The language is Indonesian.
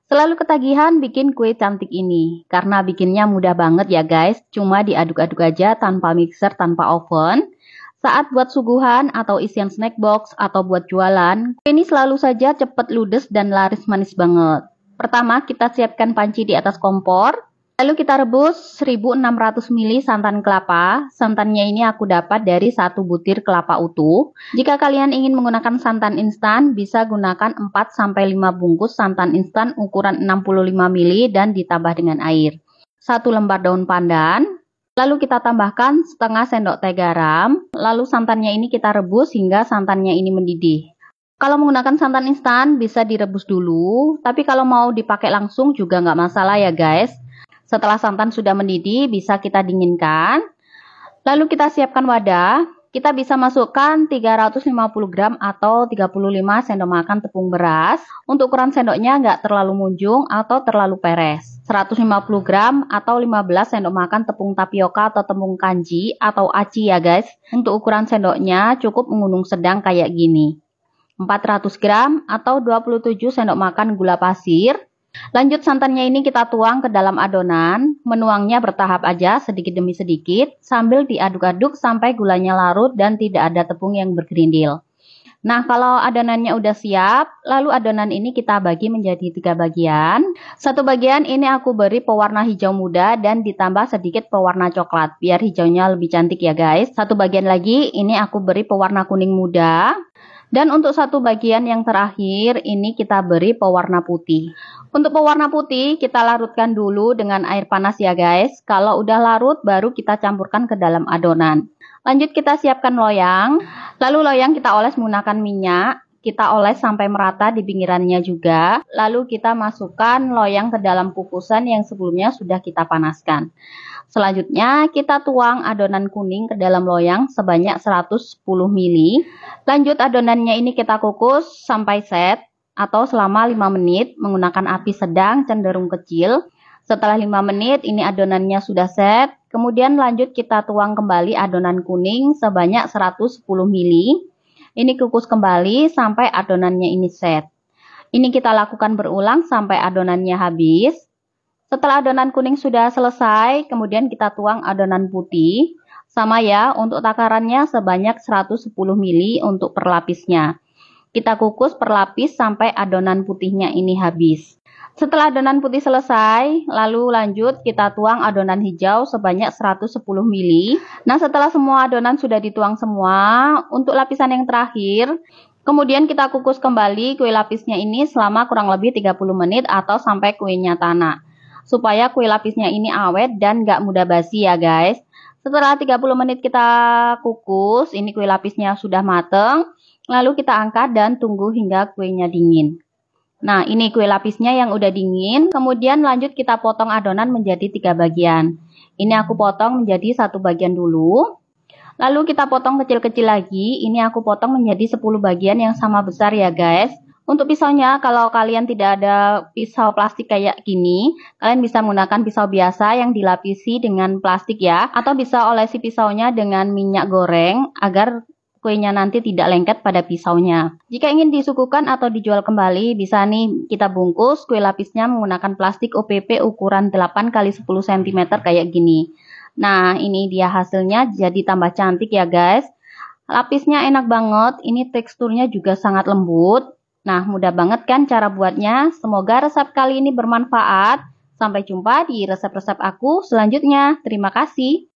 Selalu ketagihan bikin kue cantik ini, karena bikinnya mudah banget ya guys, cuma diaduk-aduk aja tanpa mixer, tanpa oven. Saat buat suguhan atau isian snack box atau buat jualan, kue ini selalu saja cepet ludes dan laris manis banget. Pertama, kita siapkan panci di atas kompor. Lalu kita rebus 1600 ml santan kelapa. Santannya ini aku dapat dari 1 butir kelapa utuh. Jika kalian ingin menggunakan santan instan, bisa gunakan 4-5 bungkus santan instan ukuran 65 ml dan ditambah dengan air. 1 lembar daun pandan. Lalu kita tambahkan setengah sendok teh garam. Lalu santannya ini kita rebus hingga santannya ini mendidih. Kalau menggunakan santan instan bisa direbus dulu, tapi kalau mau dipakai langsung juga nggak masalah ya guys. Setelah santan sudah mendidih, bisa kita dinginkan. Lalu kita siapkan wadah. Kita bisa masukkan 350 gram atau 35 sendok makan tepung beras. Untuk ukuran sendoknya nggak terlalu munjung atau terlalu peres. 150 gram atau 15 sendok makan tepung tapioka atau tepung kanji atau aci ya guys. Untuk ukuran sendoknya cukup mengunung sedang kayak gini. 400 gram atau 27 sendok makan gula pasir. Lanjut santannya ini kita tuang ke dalam adonan, menuangnya bertahap aja sedikit demi sedikit sambil diaduk-aduk sampai gulanya larut dan tidak ada tepung yang bergerindil. Nah, kalau adonannya udah siap, lalu adonan ini kita bagi menjadi 3 bagian. Satu bagian ini aku beri pewarna hijau muda dan ditambah sedikit pewarna coklat, biar hijaunya lebih cantik ya guys. Satu bagian lagi ini aku beri pewarna kuning muda. Dan untuk satu bagian yang terakhir, ini kita beri pewarna putih. Untuk pewarna putih, kita larutkan dulu dengan air panas ya guys. Kalau udah larut, baru kita campurkan ke dalam adonan. Lanjut kita siapkan loyang. Lalu loyang kita oles menggunakan minyak. Kita oles sampai merata di pinggirannya juga. Lalu kita masukkan loyang ke dalam kukusan yang sebelumnya sudah kita panaskan. Selanjutnya kita tuang adonan kuning ke dalam loyang sebanyak 110 ml. Lanjut adonannya ini kita kukus sampai set atau selama 5 menit menggunakan api sedang cenderung kecil. Setelah 5 menit ini adonannya sudah set. Kemudian lanjut kita tuang kembali adonan kuning sebanyak 110 ml. Ini kukus kembali sampai adonannya ini set. Ini kita lakukan berulang sampai adonannya habis. Setelah adonan kuning sudah selesai, kemudian kita tuang adonan putih. Sama ya, untuk takarannya sebanyak 110 ml untuk per lapisnya. Kita kukus per lapis sampai adonan putihnya ini habis. Setelah adonan putih selesai, lalu lanjut kita tuang adonan hijau sebanyak 110 ml. Nah, setelah semua adonan sudah dituang semua, untuk lapisan yang terakhir, kemudian kita kukus kembali kue lapisnya ini selama kurang lebih 30 menit atau sampai kuenya tanak. Supaya kue lapisnya ini awet dan gak mudah basi ya guys. Setelah 30 menit kita kukus, ini kue lapisnya sudah mateng. Lalu kita angkat dan tunggu hingga kuenya dingin. Nah, ini kue lapisnya yang udah dingin. Kemudian lanjut kita potong adonan menjadi 3 bagian. Ini aku potong menjadi 1 bagian dulu. Lalu kita potong kecil-kecil lagi. Ini aku potong menjadi 10 bagian yang sama besar ya guys. Untuk pisaunya, kalau kalian tidak ada pisau plastik kayak gini, kalian bisa menggunakan pisau biasa yang dilapisi dengan plastik ya. Atau bisa olesi pisaunya dengan minyak goreng agar kuenya nanti tidak lengket pada pisaunya. Jika ingin disuguhkan atau dijual kembali, bisa nih kita bungkus kue lapisnya menggunakan plastik OPP ukuran 8x10 cm kayak gini. Nah, ini dia hasilnya, jadi tambah cantik ya guys. Lapisnya enak banget, ini teksturnya juga sangat lembut. Nah, mudah banget kan cara buatnya? Semoga resep kali ini bermanfaat. Sampai jumpa di resep-resep aku selanjutnya. Terima kasih.